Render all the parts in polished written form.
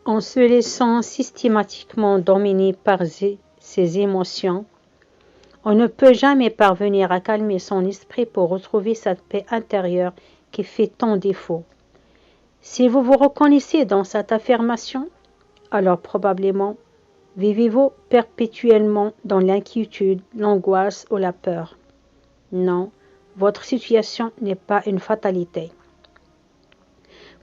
En se laissant systématiquement dominer par ses émotions, on ne peut jamais parvenir à calmer son esprit pour retrouver cette paix intérieure qui fait tant défaut. Si vous vous reconnaissez dans cette affirmation, alors probablement vivez-vous perpétuellement dans l'inquiétude, l'angoisse ou la peur. Non, votre situation n'est pas une fatalité.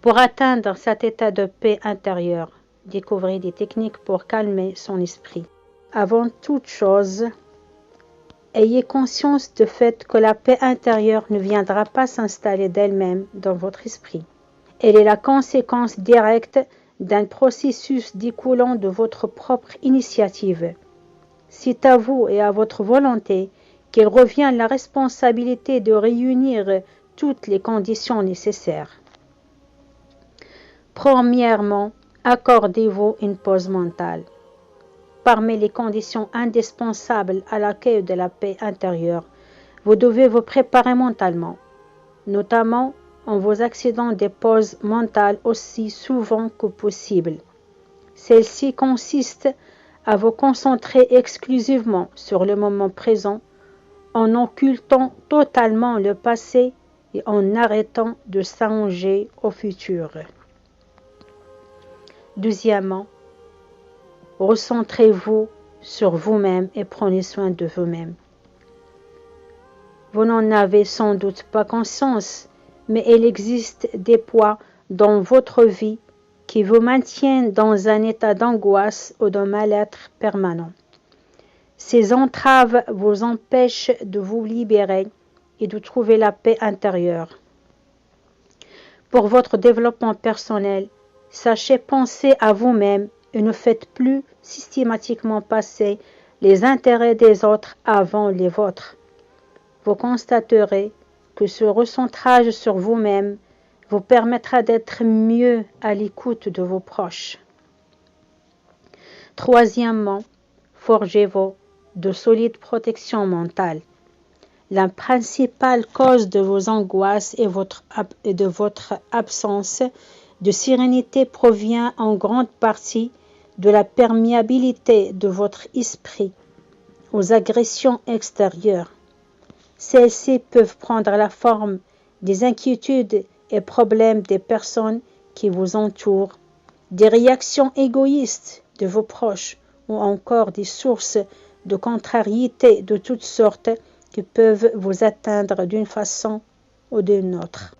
Pour atteindre cet état de paix intérieure, découvrez des techniques pour calmer son esprit. Avant toute chose, ayez conscience du fait que la paix intérieure ne viendra pas s'installer d'elle-même dans votre esprit. Elle est la conséquence directe d'un processus découlant de votre propre initiative. C'est à vous et à votre volonté qu'il revient la responsabilité de réunir toutes les conditions nécessaires. Premièrement, accordez-vous une pause mentale. Parmi les conditions indispensables à l'accueil de la paix intérieure, vous devez vous préparer mentalement, notamment en vous accédant des pauses mentales aussi souvent que possible. Celle-ci consiste à vous concentrer exclusivement sur le moment présent en occultant totalement le passé et en arrêtant de songer au futur. Deuxièmement, recentrez-vous sur vous-même et prenez soin de vous-même. Vous n'en avez sans doute pas conscience, mais il existe des poids dans votre vie qui vous maintiennent dans un état d'angoisse ou de mal-être permanent. Ces entraves vous empêchent de vous libérer et de trouver la paix intérieure. Pour votre développement personnel, sachez penser à vous-même et ne faites plus systématiquement passer les intérêts des autres avant les vôtres. Vous constaterez que ce recentrage sur vous-même vous permettra d'être mieux à l'écoute de vos proches. Troisièmement, forgez-vous de solides protections mentales. La principale cause de vos angoisses et de votre absence de sérénité provient en grande partie de la perméabilité de votre esprit aux agressions extérieures. Celles-ci peuvent prendre la forme des inquiétudes et problèmes des personnes qui vous entourent, des réactions égoïstes de vos proches ou encore des sources de contrariété de toutes sortes qui peuvent vous atteindre d'une façon ou d'une autre.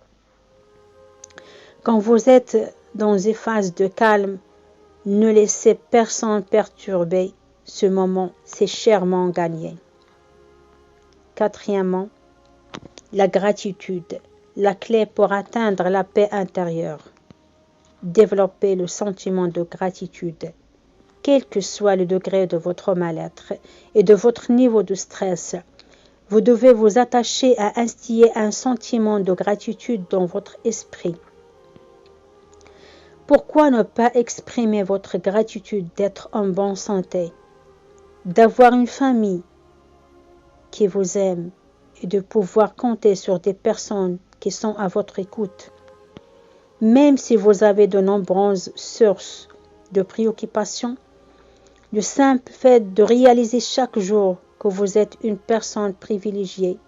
Quand vous êtes dans une phase de calme, ne laissez personne perturber ce moment, c'est chèrement gagné. Quatrièmement, la gratitude, la clé pour atteindre la paix intérieure. Développez le sentiment de gratitude, quel que soit le degré de votre mal-être et de votre niveau de stress. Vous devez vous attacher à instiller un sentiment de gratitude dans votre esprit. Pourquoi ne pas exprimer votre gratitude d'être en bonne santé, d'avoir une famille qui vous aime et de pouvoir compter sur des personnes qui sont à votre écoute? Même si vous avez de nombreuses sources de préoccupation, le simple fait de réaliser chaque jour que vous êtes une personne privilégiée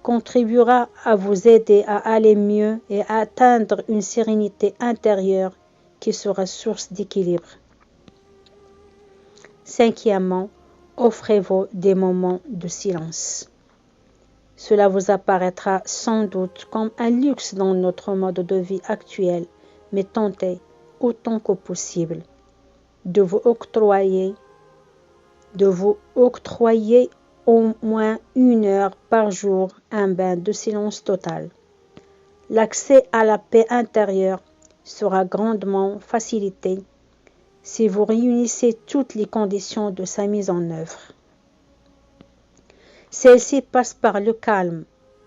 contribuera à vous aider à aller mieux et à atteindre une sérénité intérieure qui sera source d'équilibre. Cinquièmement, offrez-vous des moments de silence. Cela vous apparaîtra sans doute comme un luxe dans notre mode de vie actuel, mais tentez autant que possible de vous octroyer au moins 1 heure par jour un bain de silence total. L'accès à la paix intérieure sera grandement facilité si vous réunissez toutes les conditions de sa mise en œuvre. Celle-ci passe par le calme,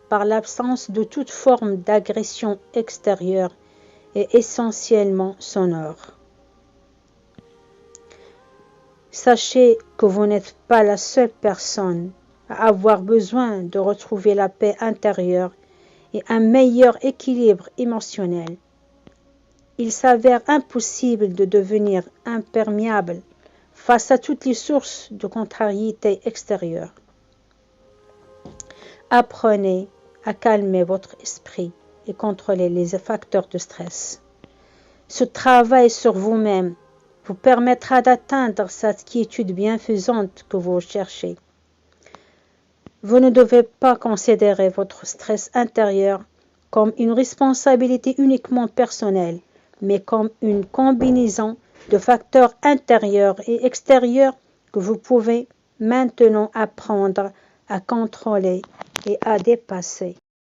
par l'absence de toute forme d'agression extérieure et essentiellement sonore. Sachez que vous n'êtes pas la seule personne à avoir besoin de retrouver la paix intérieure et un meilleur équilibre émotionnel. il s'avère impossible de devenir imperméable face à toutes les sources de contrariété extérieure. Apprenez à calmer votre esprit et contrôler les facteurs de stress. Ce travail sur vous-même vous permettra d'atteindre cette quiétude bienfaisante que vous cherchez. Vous ne devez pas considérer votre stress intérieur comme une responsabilité uniquement personnelle, mais comme une combinaison de facteurs intérieurs et extérieurs que vous pouvez maintenant apprendre à contrôler et à dépasser.